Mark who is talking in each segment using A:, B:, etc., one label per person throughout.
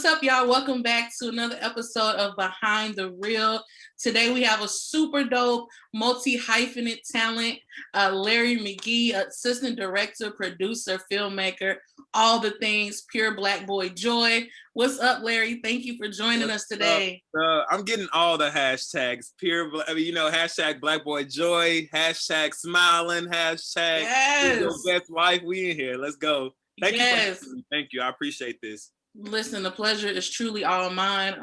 A: What's up, y'all? Welcome back to another episode of Behind the Reel. Today we have a super dope, multi-hyphenate talent, Larry McGee, assistant director, producer, filmmaker, all the things, pure Black boy joy. What's up, Larry? Thank you for joining us today.
B: I'm getting all the hashtags. Hashtag Black boy joy, hashtag smiling, hashtag your best wife. We in here. Let's go. Thank you for having me. Thank you. I appreciate this.
A: Listen, the pleasure is truly all mine.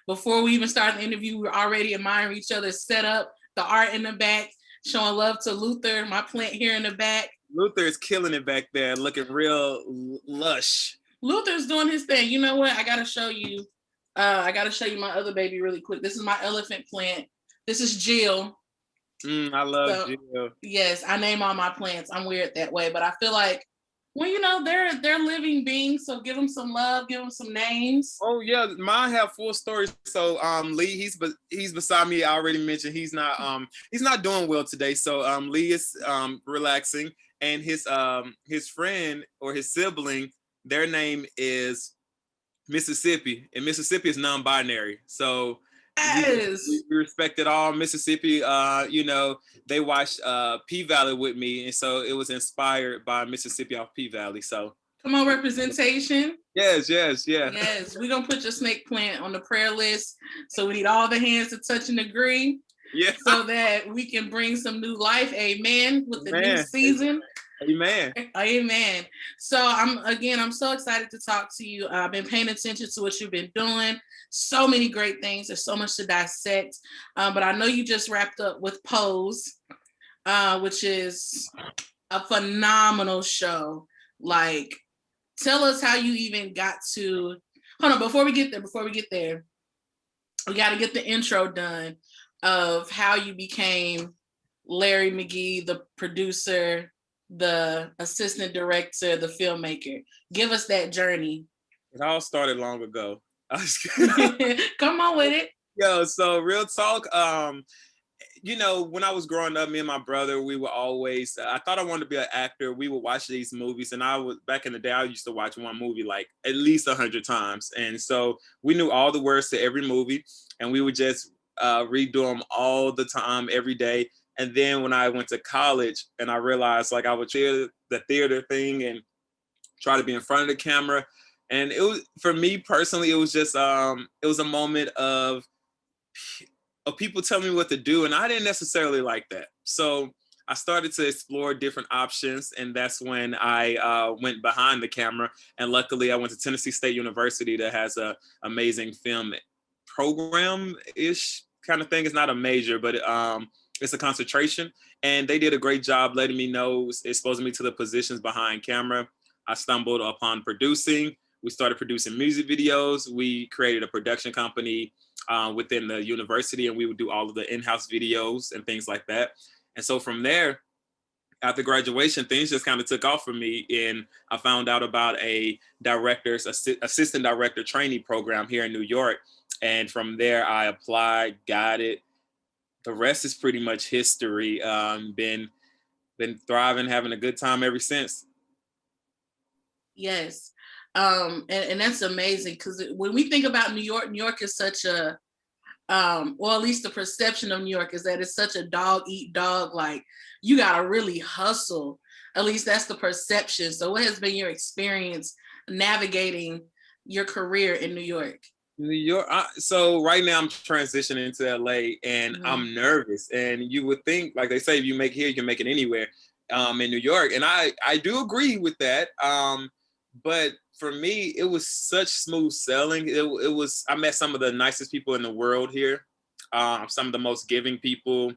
A: Before we even start the interview, we're already admiring each other's setup, the art in the back, showing love to Luther, my plant here in the back.
B: Luther is killing it back there, looking real lush.
A: Luther's doing his thing. You know what? I gotta show you. I gotta show you my other baby really quick. This is my elephant plant. This is Jill.
B: I love Jill.
A: Yes, I name all my plants. I'm weird that way, but I feel like, well, you know, they're living beings, so give them some love, give them some names.
B: Oh yeah, mine have full stories. So Lee, he's beside me. I already mentioned he's not doing well today. So Lee is relaxing, and his friend or his sibling, their name is Mississippi, and Mississippi is non-binary. So we respected all Mississippi. They watched P-Valley with me, and so it was inspired by Mississippi off P-Valley. So
A: come on, representation.
B: Yes,
A: we're gonna put your snake plant on the prayer list. So we need all the hands to touch and agree.
B: Yeah.
A: So that we can bring some new life. Amen. With the new season. Amen. So I'm so excited to talk to you. I've been paying attention to what you've been doing. So many great things. There's so much to dissect. But I know you just wrapped up with Pose, which is a phenomenal show. Like, tell us how you even got to. Hold on, before we get there, we got to get the intro done of how you became Larry McGee, the producer, the assistant director, the filmmaker. Give us that journey.
B: It all started long ago.
A: Come on with it.
B: Yo, so real talk. When I was growing up, me and my brother, we were always, I thought I wanted to be an actor. We would watch these movies, and back in the day, I used to watch one movie like at least 100 times. And so we knew all the words to every movie, and we would just redo them all the time, every day. And then when I went to college and I realized like I would do the theater thing and try to be in front of the camera. And it was, for me personally, it was just, it was a moment of people telling me what to do. And I didn't necessarily like that. So I started to explore different options. And that's when I went behind the camera. And luckily I went to Tennessee State University that has a amazing film program-ish kind of thing. It's not a major, but it's a concentration, and they did a great job letting me know, exposing me to the positions behind camera. I stumbled upon producing. We started producing music videos. We created a production company within the university, and we would do all of the in-house videos and things like that. And so from there, after graduation, things just kind of took off for me, and I found out about a assistant director training program here in New York. And from there, I applied, got it. The rest is pretty much history. Been thriving, having a good time ever since.
A: Yes. And that's amazing, because when we think about New York is such a, well, at least the perception of New York is that it's such a dog eat dog. Like, you got to really hustle. At least that's the perception. So what has been your experience navigating your career in New York?
B: New York. So right now I'm transitioning to LA, and I'm nervous. And you would think, like they say, if you make it here, you can make it anywhere in New York. And I do agree with that. But for me, it was such smooth sailing. It was, I met some of the nicest people in the world here. Some of the most giving people.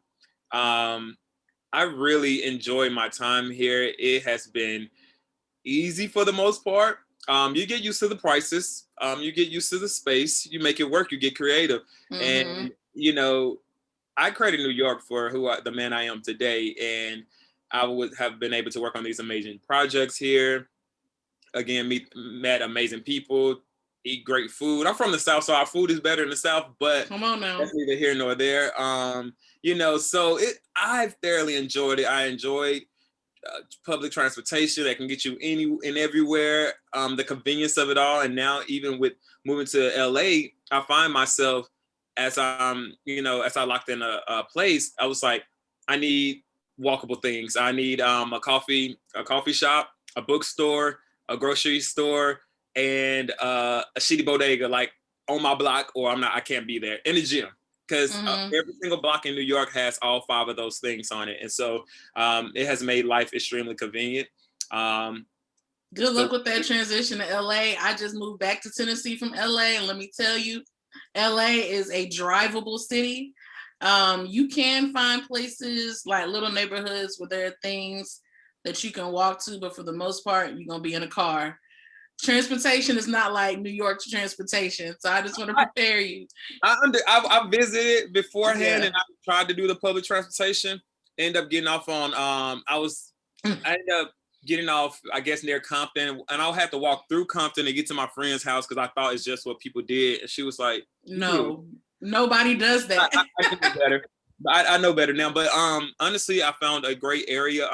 B: I really enjoy my time here. It has been easy for the most part. You get used to the prices. You get used to the space. You make it work. You get creative. And, I created New York for the man I am today. And I would have been able to work on these amazing projects here. Again, met amazing people, eat great food. I'm from the South, so our food is better in the South, but
A: come on now,
B: that's neither here nor there. So I've thoroughly enjoyed it. I enjoyed public transportation that can get you any and everywhere, the convenience of it all. And now even with moving to LA, I find myself as as I locked in a place, I was like, I need walkable things. I need a coffee shop, a bookstore, a grocery store, and a shitty bodega like on my block, or I can't be there, in the gym. Because every single block in New York has all 5 of those things on it. And so it has made life extremely convenient.
A: Good luck with that transition to LA. I just moved back to Tennessee from LA, and let me tell you, LA is a drivable city. You can find places like little neighborhoods where there are things that you can walk to, but for the most part, you're going to be in a car. Transportation is not like New York's transportation, so I just want to prepare you.
B: I visited beforehand, and I tried to do the public transportation. Ended up getting off on I ended up getting off, I guess, near Compton, and I'll have to walk through Compton to get to my friend's house because I thought it's just what people did, and she was like,
A: "No, nobody does that."
B: I know better. I know better now, but honestly, I found a great area,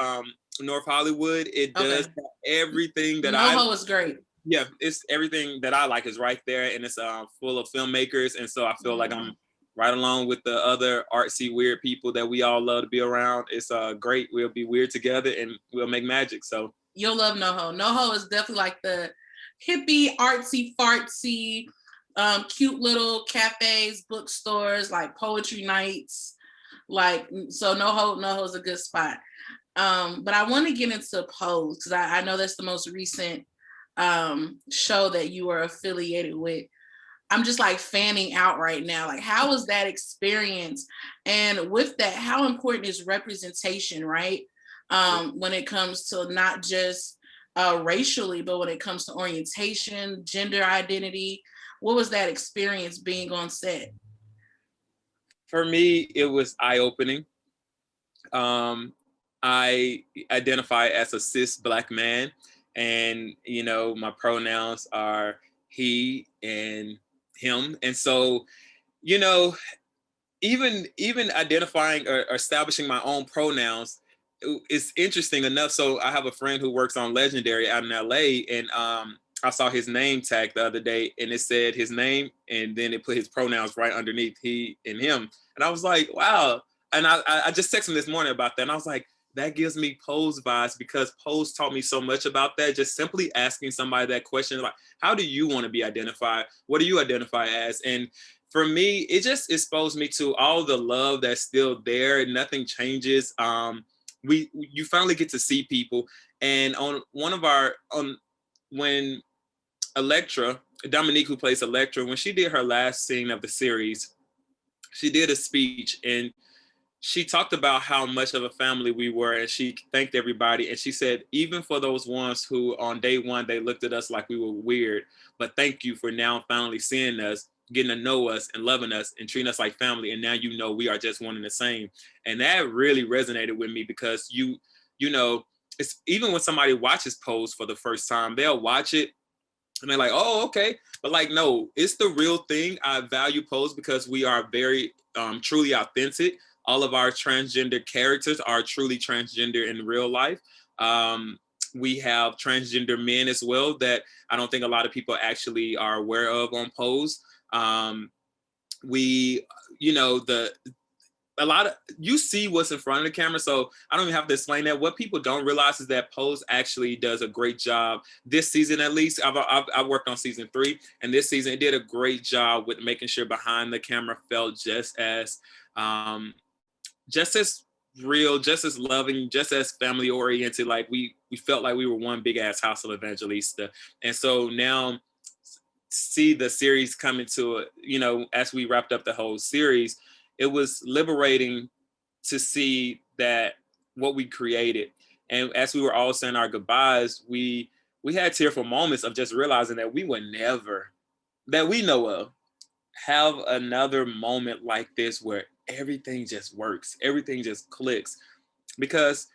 B: North Hollywood. It does have everything that
A: NoHo is great.
B: Yeah, it's everything that I like is right there, and it's full of filmmakers, and so I feel like I'm right along with the other artsy, weird people that we all love to be around. It's great. We'll be weird together, and we'll make magic. So
A: you'll love NoHo. NoHo is definitely like the hippie, artsy, fartsy, cute little cafes, bookstores, like poetry nights. So NoHo is a good spot. But I want to get into Pose because I know that's the most recent show that you are affiliated with. I'm just like fanning out right now. Like, how was that experience? And with that, how important is representation, right? When it comes to not just racially, but when it comes to orientation, gender identity. What was that experience being on set?
B: For me, it was eye-opening. I identify as a cis Black man. And, my pronouns are he and him. And so, even identifying or establishing my own pronouns is interesting enough. So I have a friend who works on Legendary out in LA, and I saw his name tag the other day, and it said his name, and then it put his pronouns right underneath he and him. And I was like, wow. And I just texted him this morning about that. And I was like, that gives me Pose vibes, because Pose taught me so much about that. Just simply asking somebody that question, like, how do you want to be identified? What do you identify as? And for me, it just exposed me to all the love that's still there. Nothing changes. You finally get to see people. And when Electra, Dominique, who plays Electra, when she did her last scene of the series, she did a speech, and she talked about how much of a family we were, and she thanked everybody. And she said, even for those ones who on day one, they looked at us like we were weird, but thank you for now finally seeing us, getting to know us and loving us and treating us like family. And now, we are just one and the same. And that really resonated with me, because it's even when somebody watches Pose for the first time, they'll watch it and they're like, oh, okay. But like, no, it's the real thing. I value Pose because we are very truly authentic. All of our transgender characters are truly transgender in real life. We have transgender men as well that I don't think a lot of people actually are aware of on Pose. You see what's in front of the camera, so I don't even have to explain that. What people don't realize is that Pose actually does a great job this season. At least I've worked on season 3, and this season it did a great job with making sure behind the camera felt just as real, just as loving, just as family oriented. Like we felt like we were one big ass house of Evangelista. And so now see the series coming to it, as we wrapped up the whole series, it was liberating to see that what we created. And as we were all saying our goodbyes, we had tearful moments of just realizing that we would never, that we know of, have another moment like this where everything just works, everything just clicks. Because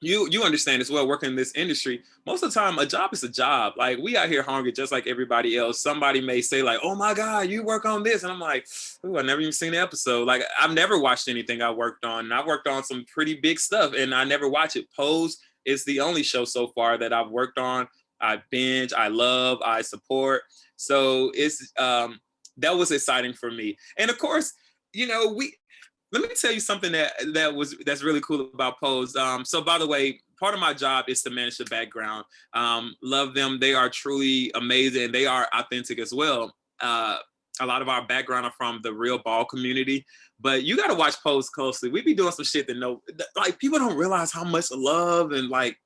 B: you understand as well, working in this industry, most of the time a job is a job. Like, we out here hungry just like everybody else. Somebody may say like, oh my God, you work on this. And I'm like, oh, I never even seen the episode. Like, I've never watched anything I worked on. And I worked on some pretty big stuff and I never watch it. Pose is the only show so far that I've worked on. I binge, I love, I support. So it's that was exciting for me. And of course, let me tell you something that's really cool about Pose. So by the way, part of my job is to manage the background. Love them. They are truly amazing. They are authentic as well. A lot of our background are from the real ball community, but you got to watch Pose closely. We be doing some shit that people don't realize how much love and like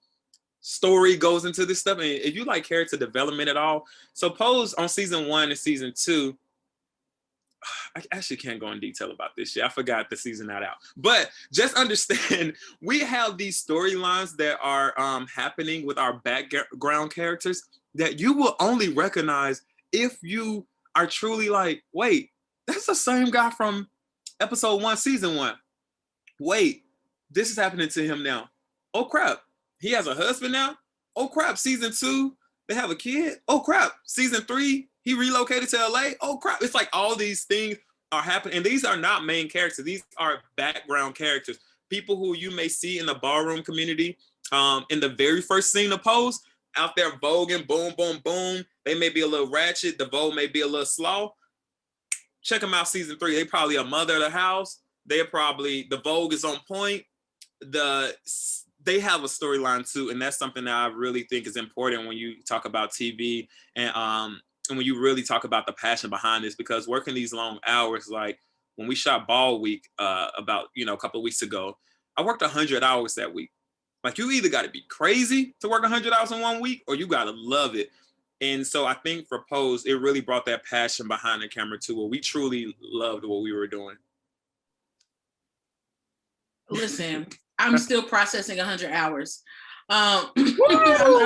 B: story goes into this stuff. And if you like character development at all, so Pose on season 1 and season 2, I actually can't go in detail about this shit. I forgot the season not out. But just understand, we have these storylines that are happening with our background characters that you will only recognize if you are truly like, wait, that's the same guy from episode 1, season 1. Wait, this is happening to him now. Oh crap, he has a husband now? Oh crap, season 2, they have a kid? Oh crap, season 3, he relocated to LA? Oh crap. It's like all these things are happening. And these are not main characters. These are background characters. People who you may see in the ballroom community in the very first scene of Pose, out there voguing, boom, boom, boom. They may be a little ratchet. The vogue may be a little slow. Check them out season 3. They probably a mother of the house. The vogue is on point. They have a storyline too. And that's something that I really think is important when you talk about TV and when you really talk about the passion behind this, because working these long hours, like when we shot Ball Week about, a couple of weeks ago, I worked 100 hours that week. Like, you either got to be crazy to work 100 hours in 1 week or you got to love it. And so I think for Pose, it really brought that passion behind the camera too, where we truly loved what we were doing.
A: Listen, I'm still processing 100 hours. I'm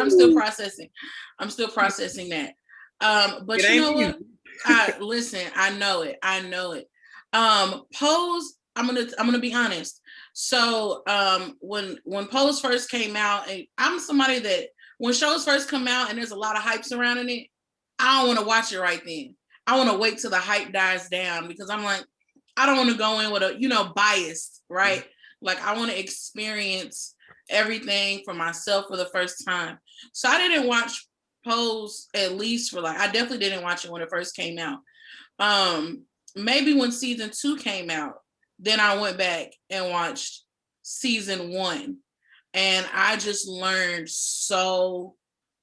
A: still processing. I'm still processing that. But you know what? Listen, I know it. Pose, I'm gonna be honest. So when Pose first came out, and I'm somebody that when shows first come out and there's a lot of hype surrounding it, I don't want to watch it right then. I want to wait till the hype dies down, because I'm like, I don't want to go in with a bias, right? Mm-hmm. Like, I want to experience everything for myself for the first time. So I didn't watch Pose at least I definitely didn't watch it when it first came out. Maybe when season 2 came out, then I went back and watched season 1, and I just learned so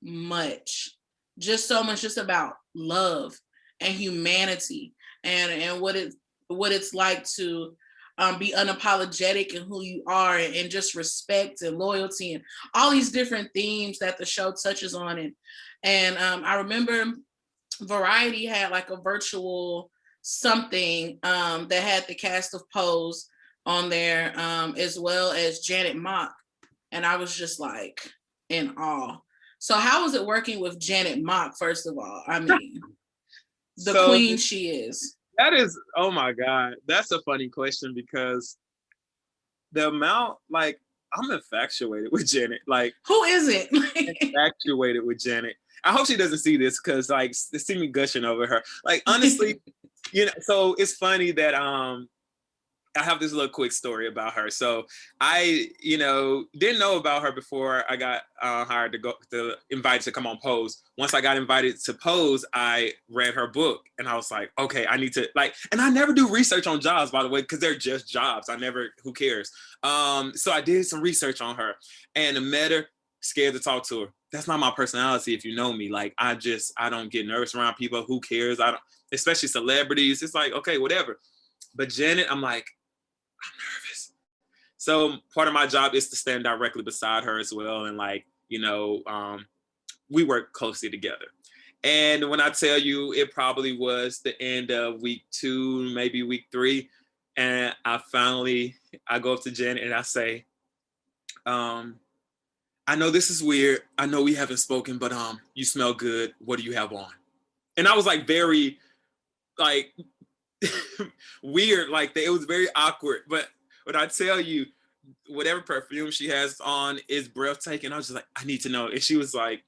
A: much just about love and humanity and what it's like to be unapologetic in who you are, and just respect and loyalty and all these different themes that the show touches on. And I remember Variety had like a virtual something that had the cast of Pose on there, as well as Janet Mock. And I was just like in awe. So how was it working with Janet Mock, first of all? I mean, the queen she is.
B: That is, oh my God, that's a funny question, because the amount, like, I'm infatuated with Janet. Like,
A: who isn't?
B: Infatuated with Janet. I hope she doesn't see this, because like, see me gushing over her. Like, honestly, so it's funny that I have this little quick story about her. So I, didn't know about her before I got hired invited to come on Pose. Once I got invited to Pose, I read her book and I was like, okay, I need to and I never do research on jobs, by the way, because they're just jobs. Who cares? So I did some research on her and I met her, scared to talk to her. That's not my personality. If you know me, like, I don't get nervous around people. Who cares? Especially celebrities. It's like, okay, whatever. But Janet, I'm like, I'm nervous. So part of my job is to stand directly beside her as well. And we work closely together. And when I tell you, it probably was the end of week 2, maybe week 3. And I go up to Janet and I say, I know this is weird. I know we haven't spoken, but you smell good. What do you have on? And I was like, very weird, like it was very awkward. But when I tell you, whatever perfume she has on is breathtaking. I was just like, I need to know. And she was like,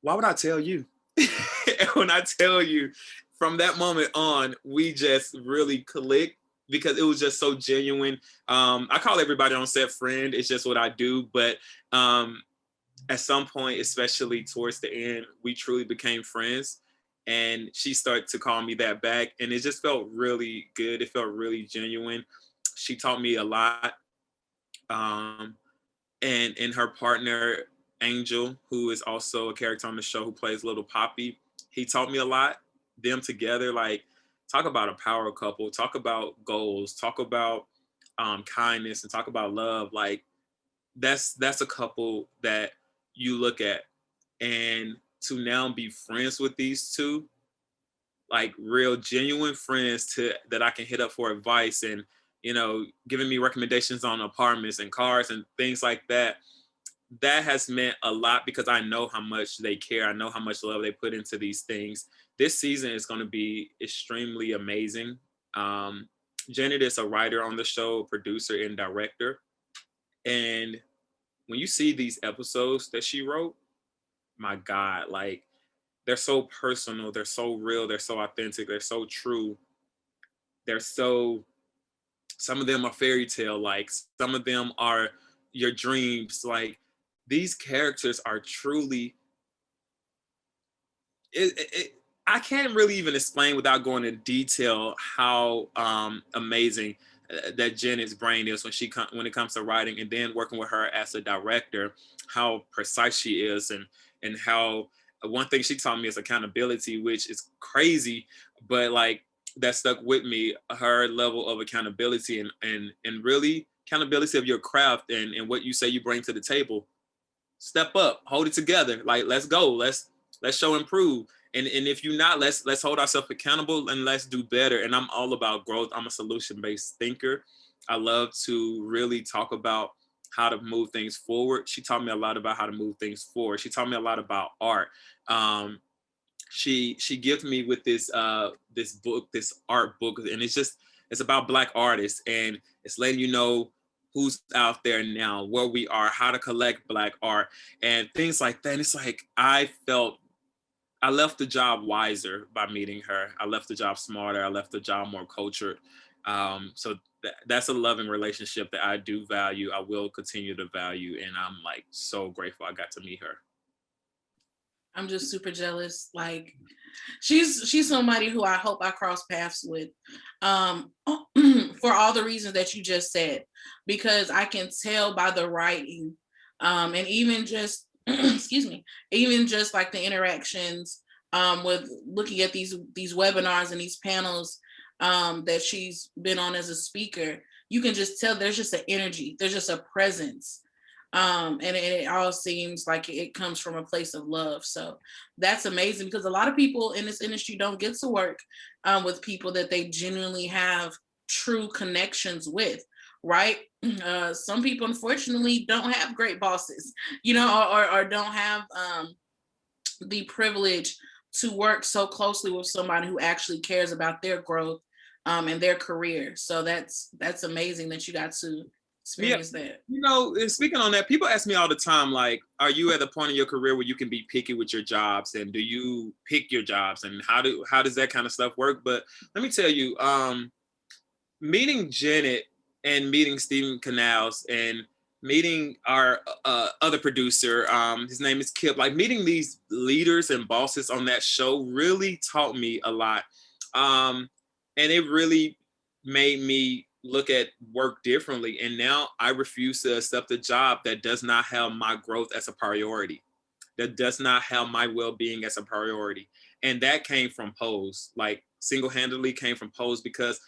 B: why would I tell you? And when I tell you, from that moment on, we just really clicked because it was just so genuine. I call everybody on set friend. It's just what I do. But at some point, especially towards the end, we truly became friends. And she started to call me that back. And it just felt really good. It felt really genuine. She taught me a lot. And her partner, Angel, who is also a character on the show who plays Little Poppy, he taught me a lot. Them together, like, talk about a power couple, talk about goals, talk about kindness, and talk about love. Like, that's a couple that you look at, and to now be friends with these two, like real genuine friends to that I can hit up for advice and, you know, giving me recommendations on apartments and cars and things like that. That has meant a lot because I know how much they care. I know how much love they put into these things. This season is going to be extremely amazing. Janet is a writer on the show, producer and director. And when you see these episodes that she wrote, my God, like, they're so personal, they're so real, they're so authentic, they're so true. Some of them are fairy tale like, some of them are your dreams. Like, these characters are truly, I can't really even explain without going into detail how amazing that Jen's brain is when it comes to writing, and then working with her as a director, how precise she is, and how one thing she taught me is accountability, which is crazy, but like, that stuck with me. Her level of accountability and really accountability of your craft and what you say you bring to the table. Step up, hold it together. Like, let's go. Let's show improve. And if you're not, let's hold ourselves accountable and let's do better. And I'm all about growth. I'm a solution-based thinker. I love to really talk about how to move things forward. She taught me a lot about how to move things forward. She taught me a lot about art. She gifted me with this art book, and it's about Black artists, and it's letting you know who's out there now, where we are, how to collect Black art, and things like that. And it's like, I left the job wiser by meeting her. I left the job smarter. I left the job more cultured. So that's a loving relationship that I do value. I will continue to value, and I'm like so grateful I got to meet her.
A: I'm just super jealous. Like, she's somebody who I hope I cross paths with, for all the reasons that you just said, because I can tell by the writing, and even just excuse me, even just like the interactions, with looking at these webinars and these panels, that she's been on as a speaker. You can just tell there's just an energy, there's just a presence. And it all seems like it comes from a place of love. So that's amazing, because a lot of people in this industry don't get to work with people that they genuinely have true connections with, right? Some people unfortunately don't have great bosses, you know, or don't have the privilege to work so closely with somebody who actually cares about their growth and their career. So that's amazing that you got to experience that.
B: You know, and speaking on that, people ask me all the time, like, are you at the point in your career where you can be picky with your jobs, and do you pick your jobs, and how does that kind of stuff work? But let me tell you, meeting Janet and meeting Stephen Canals and meeting our other producer, his name is Kip, like, meeting these leaders and bosses on that show really taught me a lot. And it really made me look at work differently. And now I refuse to accept a job that does not have my growth as a priority, that does not have my well-being as a priority. And that came from Pose, like, single-handedly came from Pose, because,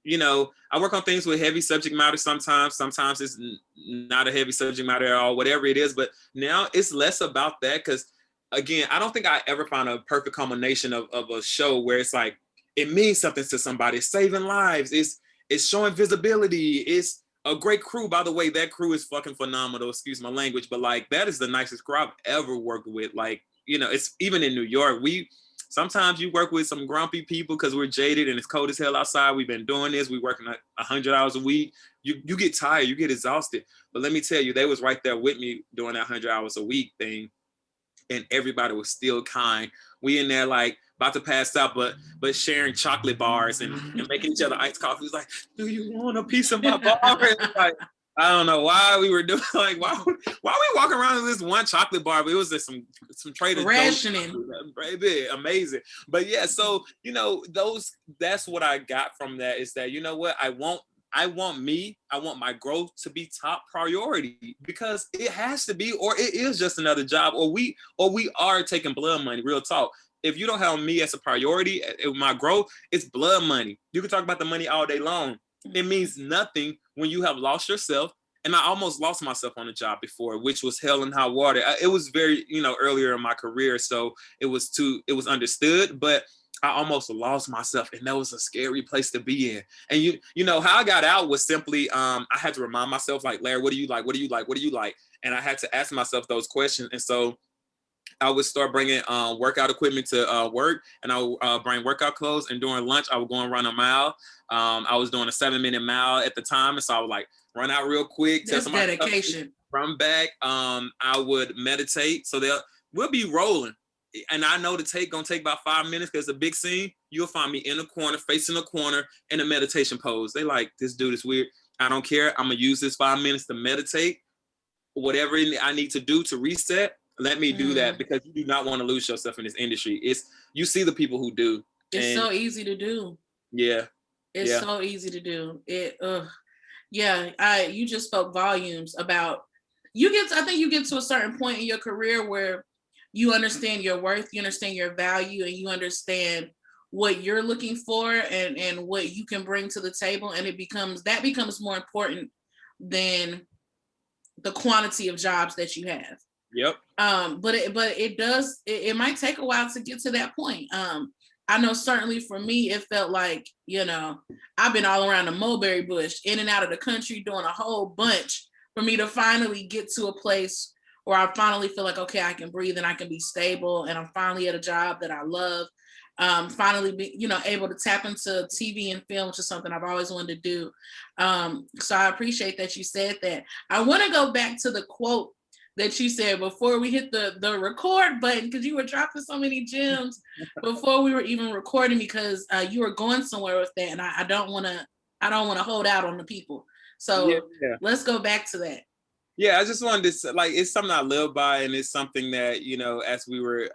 B: you know, I work on things with heavy subject matter sometimes it's not a heavy subject matter at all, whatever it is. But now it's less about that, because, again, I don't think I ever found a perfect combination of a show where it's like, it means something to somebody, it's saving lives, it's showing visibility, it's a great crew. By the way, that crew is fucking phenomenal, excuse my language, but like, that is the nicest crew I've ever worked with. Like, you know, it's even in New York, sometimes you work with some grumpy people because we're jaded and it's cold as hell outside. We've been doing this. We're working 100 hours a week. You get tired, you get exhausted. But let me tell you, they was right there with me doing that 100 hours a week thing. And everybody was still kind. We in there like about to pass out, but sharing chocolate bars and making each other iced coffee. It was like, do you want a piece of my bar? Like, I don't know why we were doing why we walking around with this one chocolate bar, but it was just some Trader
A: rationing.
B: Baby, amazing. But yeah, so that's what I got from that, is that, you know what, I want my growth to be top priority, because it has to be, or it is just another job, or we are taking blood money. Real talk. If you don't have me as a priority, my growth, it's blood money. You can talk about the money all day long. It means nothing when you have lost yourself. And I almost lost myself on a job before, which was hell and high water. It was very, earlier in my career, so it was understood, but I almost lost myself, and that was a scary place to be in. And you know how I got out was simply, I had to remind myself, like, Larry, what do you like? What do you like? What do you like? And I had to ask myself those questions. And so I would start bringing workout equipment to work, and I would bring workout clothes. And during lunch, I would go and run a mile. I was doing a 7-minute mile at the time, and so I would like run out real quick.
A: That's dedication.
B: Run back. I would meditate. So we'll be rolling. And I know gonna take about 5 minutes because it's a big scene. You'll find me in a corner, facing a corner, in a meditation pose. They like, this dude is weird. I don't care. I'm gonna use this 5 minutes to meditate. Whatever I need to do to reset, let me do that, because you do not want to lose yourself in this industry. You see the people who do.
A: It's so easy to do.
B: Yeah.
A: It's so easy to do. You just spoke volumes about, I think you get to a certain point in your career where you understand your worth, you understand your value, and you understand what you're looking for and what you can bring to the table. And that becomes more important than the quantity of jobs that you have.
B: Yep.
A: But it might take a while to get to that point. I know certainly for me, it felt like, I've been all around the mulberry bush, in and out of the country, doing a whole bunch for me to finally get to a place where I finally feel like, okay, I can breathe and I can be stable, and I'm finally at a job that I love. Finally be, able to tap into TV and film, which is something I've always wanted to do. So I appreciate that you said that. I want to go back to the quote that you said before we hit the record button, because you were dropping so many gems before we were even recording, because you were going somewhere with that, and I don't want to hold out on the people. So Let's go back to that.
B: Yeah, I just wanted to, it's something I live by, and it's something that, as we were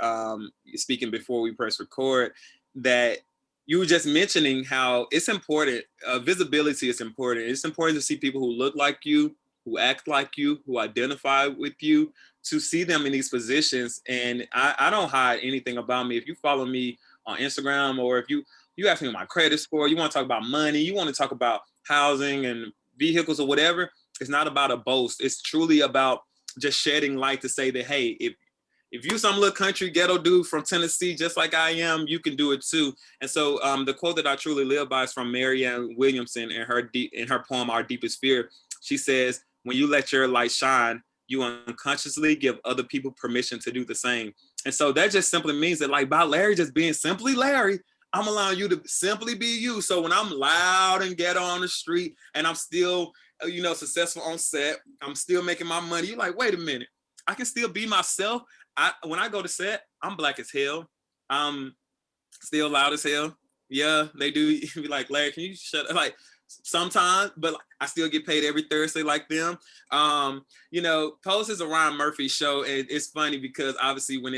B: speaking before we press record, that you were just mentioning how it's important. Visibility is important. It's important to see people who look like you, who act like you, who identify with you, to see them in these positions. And I don't hide anything about me. If you follow me on Instagram, or if you ask me my credit score, you want to talk about money, you want to talk about housing and vehicles or whatever, it's not about a boast. It's truly about just shedding light to say that, hey, if you some little country ghetto dude from Tennessee, just like I am, you can do it too. And so the quote that I truly live by is from Marianne Williamson in her poem, Our Deepest Fear. She says, when you let your light shine, you unconsciously give other people permission to do the same. And so that just simply means that, like, by Larry just being simply Larry, I'm allowing you to simply be you. So when I'm loud and ghetto on the street, and I'm still, successful on set, I'm still making my money, you're like, wait a minute, I can still be myself. When I go to set, I'm black as hell. I'm still loud as hell. Yeah, they do be like, Larry, can you shut up? Like, sometimes, but I still get paid every Thursday like them. Pose is a Ryan Murphy show, and it's funny because obviously when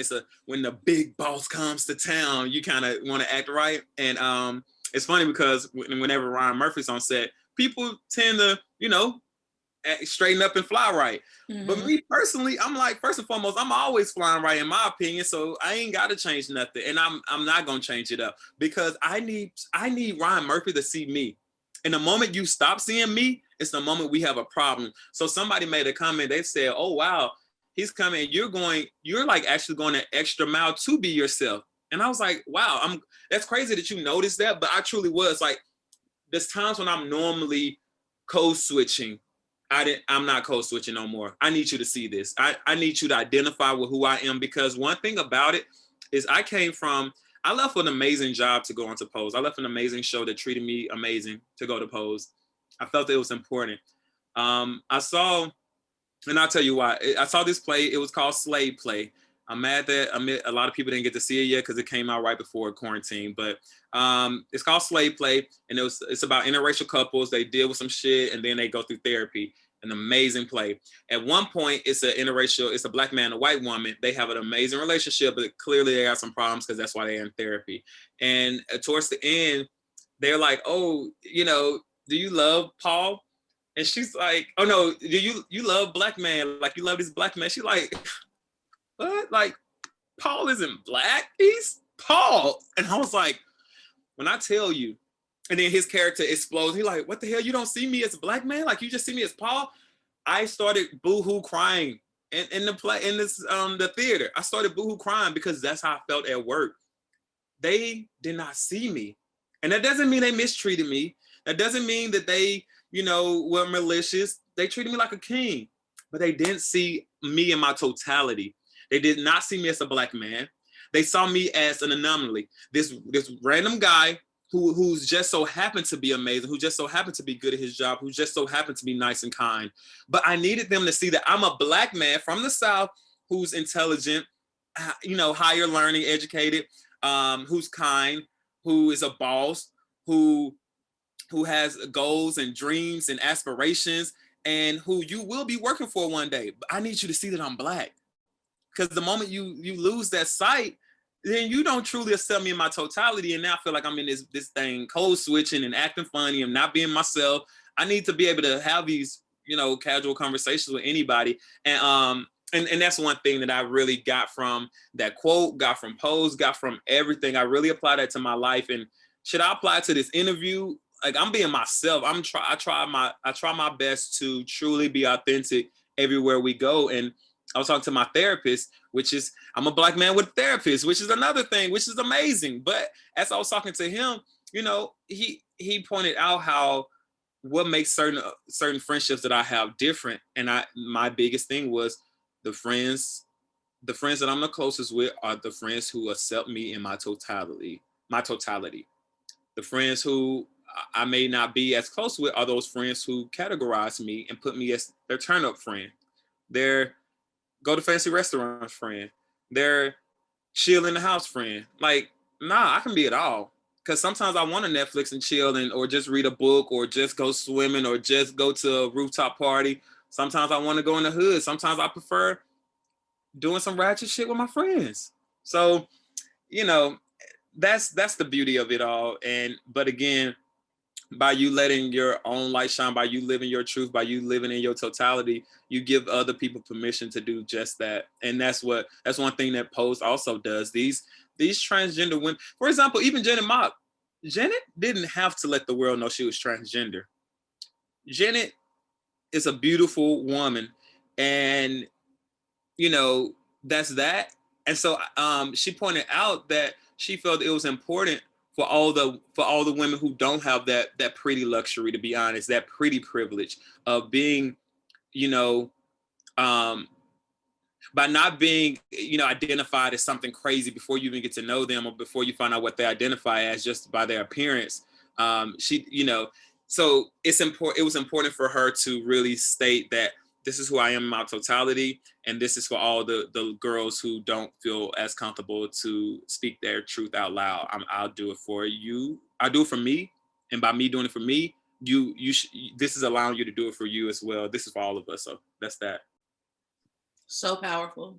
B: the big boss comes to town, you kind of want to act right. And it's funny because whenever Ryan Murphy's on set, people tend to, straighten up and fly right. Mm-hmm. But me personally, I'm like, first and foremost, I'm always flying right in my opinion. So I ain't got to change nothing. And I'm not going to change it up, because I need Ryan Murphy to see me. And the moment you stop seeing me, it's the moment we have a problem. So somebody made a comment. They said, oh, wow, he's coming. You're like actually going an extra mile to be yourself. And I was like, wow, that's crazy that you noticed that. But I truly was like, there's times when I'm normally code switching. I'm not code switching no more. I need you to see this. I need you to identify with who I am, because one thing about it is I came from I left an amazing job to go into Pose. I left an amazing show that treated me amazing to go to Pose. I felt that it was important. I saw, and I'll tell you why. I saw this play. It was called Slave Play. I'm mad that a lot of people didn't get to see it yet because it came out right before quarantine. But it's called Slave Play, and it's about interracial couples. They deal with some shit, and then they go through therapy. An amazing play. At one point, it's a Black man and a white woman. They have an amazing relationship, but clearly they have some problems because that's why they're in therapy. And towards the end, they're like, "Oh, do you love Paul?" And she's like, "Oh no, do you love Black man? Like you love this Black man?" She's like, "What? Like Paul isn't Black? He's Paul." And I was like, when I tell you. And then his character explodes. He's like, "What the hell? You don't see me as a Black man? Like you just see me as Paul?" I started boohoo crying in the play, in this the theater. I started boohoo crying because that's how I felt at work. They did not see me. And that doesn't mean they mistreated me. That doesn't mean that they, were malicious. They treated me like a king, but they didn't see me in my totality. They did not see me as a Black man. They saw me as an anomaly. This random guy who's just so happened to be amazing, who just so happened to be good at his job, who just so happened to be nice and kind. But I needed them to see that I'm a Black man from the South who's intelligent, higher learning, educated, who's kind, who is a boss, who has goals and dreams and aspirations, and who you will be working for one day. But I need you to see that I'm Black. Because the moment you lose that sight, then you don't truly accept me in my totality. And now I feel like I'm in this thing code switching and acting funny and not being myself. I need to be able to have these, casual conversations with anybody. And that's one thing that I really got from that quote, got from Pose, got from everything. I really apply that to my life. And should I apply to this interview? Like I'm being myself. I try my best to truly be authentic everywhere we go. And I was talking to my therapist, which is, I'm a Black man with a therapist, which is another thing, which is amazing. But as I was talking to him, he pointed out how what makes certain friendships that I have different. And my biggest thing was the friends that I'm the closest with are the friends who accept me in my totality. The friends who I may not be as close with are those friends who categorize me and put me as their turn up friend. They're go to fancy restaurants friend. They're chill in the house friend. Like, nah, I can be it all. Because sometimes I want to Netflix and chill or just read a book or just go swimming or just go to a rooftop party. Sometimes I want to go in the hood. Sometimes I prefer doing some ratchet shit with my friends. So, that's the beauty of it all. But again, by you letting your own light shine, by you living your truth, by you living in your totality, you give other people permission to do just that. And that's one thing that Pose also does. These transgender women, for example, even Janet Mock. Janet didn't have to let the world know she was transgender. Janet is a beautiful woman, and that's that. And so she pointed out that she felt it was important for all the women who don't have that pretty luxury, to be honest, that pretty privilege of being, by not being, identified as something crazy before you even get to know them or before you find out what they identify as just by their appearance. So it was important for her to really state that this is who I am in my totality, and this is for all the girls who don't feel as comfortable to speak their truth out loud. I'll do it for you. I'll do it for me, and by me doing it for me, this is allowing you to do it for you as well. This is for all of us. So that's that.
A: So powerful.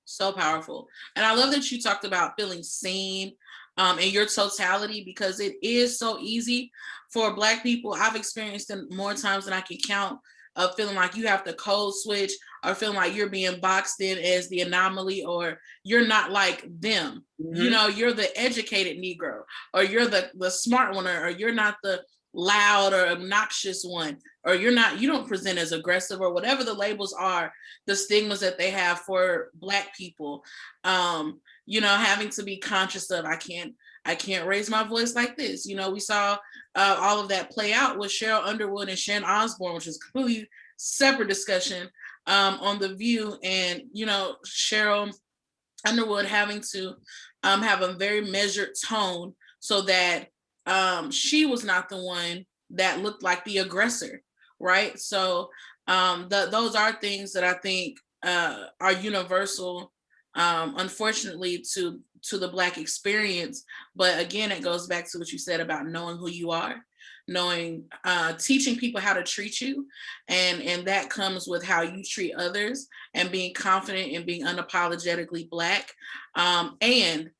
A: So powerful. And I love that you talked about feeling seen in your totality, because it is so easy for Black people. I've experienced them more times than I can count, of feeling like you have to code switch, or feeling like you're being boxed in as the anomaly, or you're not like them. Mm-hmm. You're the educated Negro, or you're the smart one, or you're not the loud or obnoxious one, or you don't present as aggressive, or whatever the labels are, the stigmas that they have for Black people. Having to be conscious of, I can't raise my voice like this. We saw all of that play out with Cheryl Underwood and Sharon Osbourne, which is a completely separate discussion on The View. And, Cheryl Underwood having to have a very measured tone so that she was not the one that looked like the aggressor, right? So those are things that I think are universal, unfortunately, to the Black experience. But again, it goes back to what you said about knowing who you are, knowing, teaching people how to treat you, and that comes with how you treat others, and being confident and being unapologetically Black, and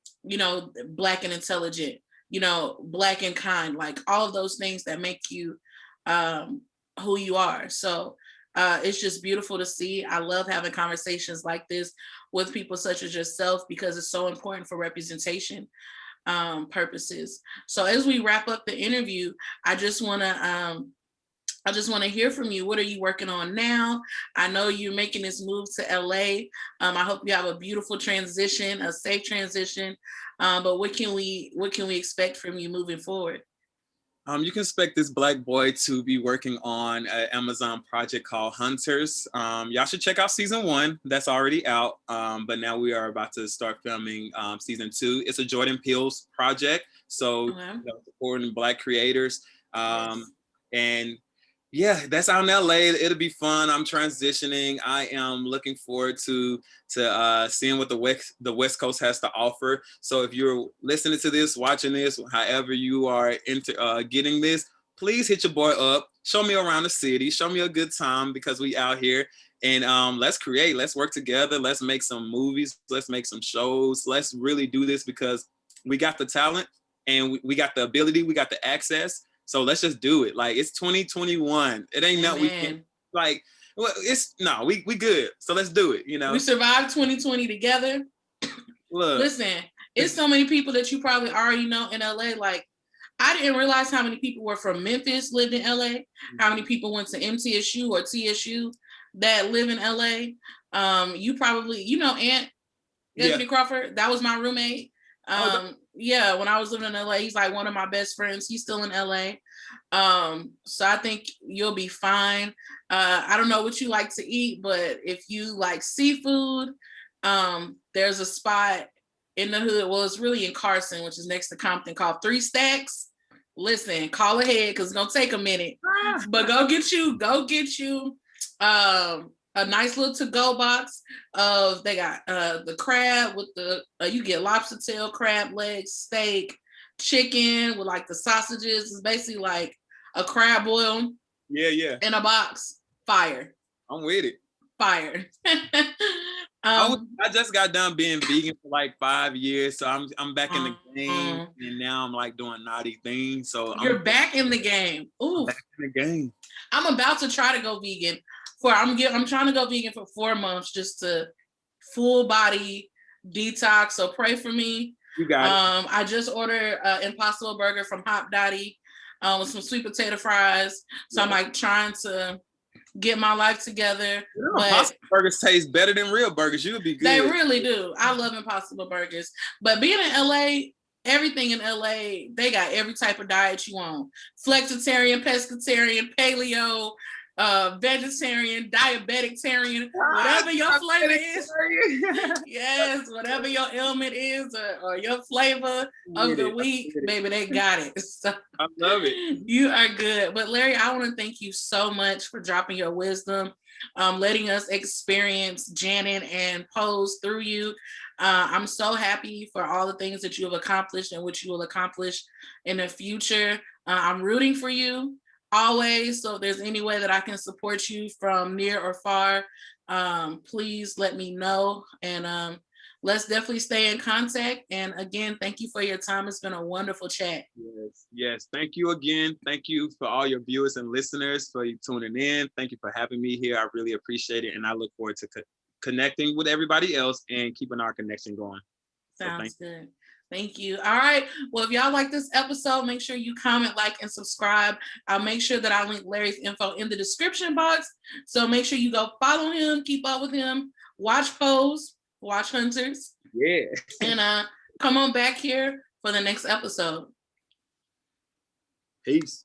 A: Black and intelligent, Black and kind, like all of those things that make you who you are. So it's just beautiful to see. I love having conversations like this with people such as yourself, because it's so important for representation purposes. So as we wrap up the interview, I just want to hear from you. What are you working on now? I know you're making this move to LA. I hope you have a beautiful transition, a safe transition. But what can we expect from you moving forward?
B: You can expect this Black boy to be working on an Amazon project called Hunters. Y'all should check out season 1. That's already out. But now we are about to start filming season 2. It's a Jordan Peele's project. So supporting Black creators.
A: Yes.
B: And yeah, that's out in LA. It'll be fun. I'm transitioning. I am looking forward to seeing what the West Coast has to offer. So if you're listening to this, watching this, however you are into getting this, please hit your boy up. Show me around the city. Show me a good time, because we out here. And let's create. Let's work together. Let's make some movies. Let's make some shows. Let's really do this, because we got the talent, and we got the ability. We got the access. So let's just do it. Like, it's 2021. It ain't nothing we can, like, well, we good. So let's do it,
A: We survived 2020 together.
B: Look.
A: Listen, it's so many people that you probably already know in LA. Like, I didn't realize how many people were from Memphis, lived in LA, how many people went to MTSU or TSU that live in LA. You probably, Aunt Anthony Crawford, that was my roommate. Yeah, when I was living in LA, he's like one of my best friends. He's still in LA. So I think you'll be fine. I don't know what you like to eat, but if you like seafood, there's a spot in the hood. Well, it's really in Carson, which is next to Compton, called 3 Stacks. Listen, call ahead, because it's gonna take a minute. But go get you a nice little to-go box of, they got the crab with you get lobster tail, crab legs, steak, chicken with like the sausages. It's basically like a crab boil.
B: Yeah.
A: In a box. Fire.
B: I'm with it.
A: Fire.
B: I just got done being vegan for like 5 years, so I'm back in the game, and now I'm like doing naughty things. So
A: you're back in the game. Ooh,
B: back in the game.
A: I'm about to try to go vegan. I'm trying to go vegan for 4 months, just to full body detox. So pray for me.
B: You got it.
A: I just ordered Impossible Burger from Hop Dottie with some sweet potato fries. So I'm like trying to get my life together. But
B: Impossible Burgers taste better than real burgers. You'll be good.
A: They really do. I love Impossible Burgers. But being in LA, everything in LA, they got every type of diet you want. Flexitarian, pescatarian, paleo, vegetarian, diabetic-tarian, whatever your flavor is. Yes, whatever your ailment is, or your flavor of the week, baby, they got it. So,
B: I love it.
A: You are good. But Larry, I want to thank you so much for dropping your wisdom, letting us experience Janet and Pose through you. I'm so happy for all the things that you have accomplished and which you will accomplish in the future. I'm rooting for you always. So if there's any way that I can support you from near or far, please let me know. And let's definitely stay in contact. And again, thank you for your time. It's been a wonderful chat.
B: Yes. Thank you again. Thank you for all your viewers and listeners for you tuning in. Thank you for having me here. I really appreciate it. And I look forward to connecting with everybody else and keeping our connection going.
A: Sounds good. Thank you. All right. Well, if y'all like this episode, make sure you comment, like, and subscribe. I'll make sure that I link Larry's info in the description box. So make sure you go follow him, keep up with him, watch Pose, watch Hunters.
B: Yeah.
A: And come on back here for the next episode.
B: Peace.